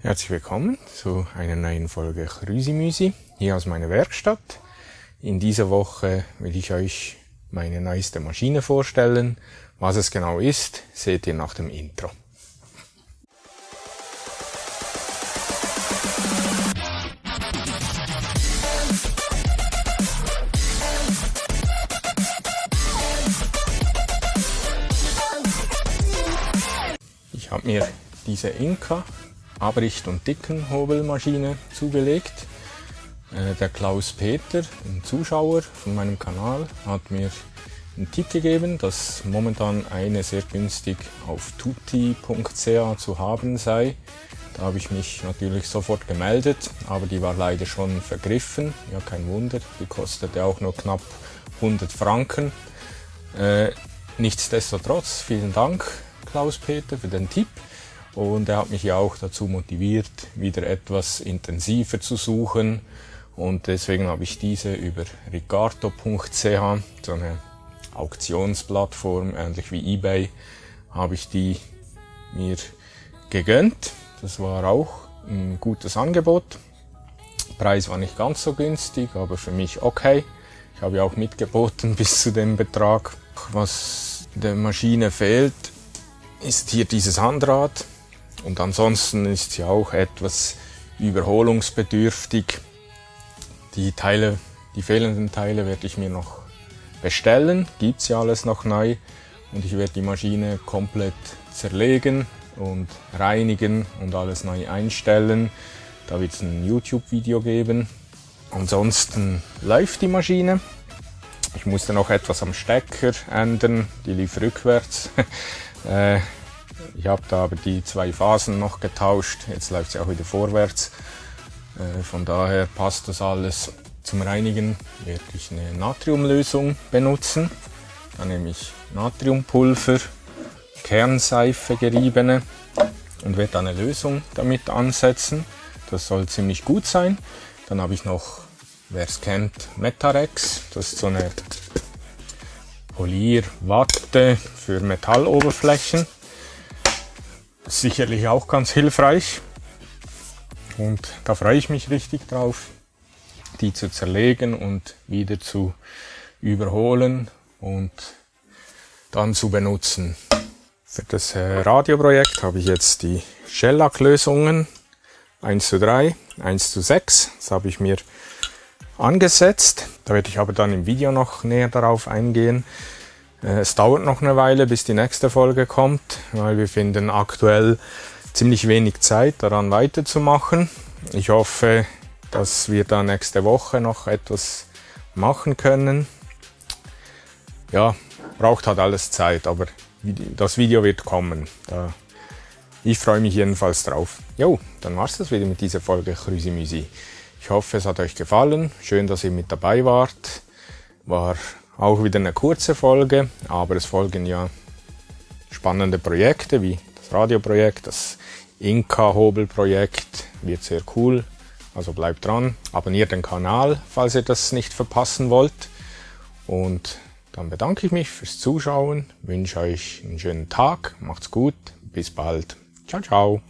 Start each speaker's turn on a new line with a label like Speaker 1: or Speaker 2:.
Speaker 1: Herzlich willkommen zu einer neuen Folge Chrüsimüsi hier aus meiner Werkstatt. In dieser Woche will ich euch meine neueste Maschine vorstellen. Was es genau ist, seht ihr nach dem Intro. Ich habe mir diese Inka Abricht- und Dickenhobelmaschine zugelegt. Der Klaus Peter, ein Zuschauer von meinem Kanal, hat mir einen Tipp gegeben, dass momentan eine sehr günstig auf tutti.ch zu haben sei. Da habe ich mich natürlich sofort gemeldet, aber die war leider schon vergriffen. Ja, kein Wunder, die kostete auch nur knapp 100 Franken. Nichtsdestotrotz, vielen Dank Klaus Peter für den Tipp. Und er hat mich ja auch dazu motiviert, wieder etwas intensiver zu suchen. Und deswegen habe ich diese über ricardo.ch, so eine Auktionsplattform, ähnlich wie eBay, habe ich die mir gegönnt. Das war auch ein gutes Angebot. Der Preis war nicht ganz so günstig, aber für mich okay. Ich habe ja auch mitgeboten bis zu dem Betrag. Was der Maschine fehlt, ist hier dieses Handrad. Und ansonsten ist sie auch etwas überholungsbedürftig. Die fehlenden Teile werde ich mir noch bestellen. Gibt's ja alles noch neu. Und ich werde die Maschine komplett zerlegen und reinigen und alles neu einstellen. Da wird es ein YouTube-Video geben. Ansonsten läuft die Maschine. Ich musste noch etwas am Stecker ändern. Die lief rückwärts. Ich habe da aber die 2 Phasen noch getauscht, jetzt läuft sie auch wieder vorwärts. Von daher passt das alles. Zum Reinigen werde ich eine Natriumlösung benutzen. Da nehme ich Natriumpulver, Kernseife geriebene und werde eine Lösung damit ansetzen. Das soll ziemlich gut sein. Dann habe ich noch, wer es kennt, Metarex. Das ist so eine Polierwatte für Metalloberflächen. Sicherlich auch ganz hilfreich und da freue ich mich richtig drauf, die zu zerlegen und wieder zu überholen und dann zu benutzen. Für das Radioprojekt habe ich jetzt die Shellac-Lösungen 1:3, 1:6, das habe ich mir angesetzt. Da werde ich aber dann im Video noch näher darauf eingehen. Es dauert noch eine Weile, bis die nächste Folge kommt, weil wir finden aktuell ziemlich wenig Zeit, daran weiterzumachen. Ich hoffe, dass wir da nächste Woche noch etwas machen können. Ja, braucht halt alles Zeit, aber das Video wird kommen. Ich freue mich jedenfalls drauf. Jo, dann war's das wieder mit dieser Folge Chrüsimüsi. Ich hoffe, es hat euch gefallen. Schön, dass ihr mit dabei wart. War auch wieder eine kurze Folge, aber es folgen ja spannende Projekte wie das Radioprojekt, das Inka-Hobelprojekt, wird sehr cool. Also bleibt dran, abonniert den Kanal, falls ihr das nicht verpassen wollt. Und dann bedanke ich mich fürs Zuschauen, wünsche euch einen schönen Tag, macht's gut, bis bald. Ciao, ciao.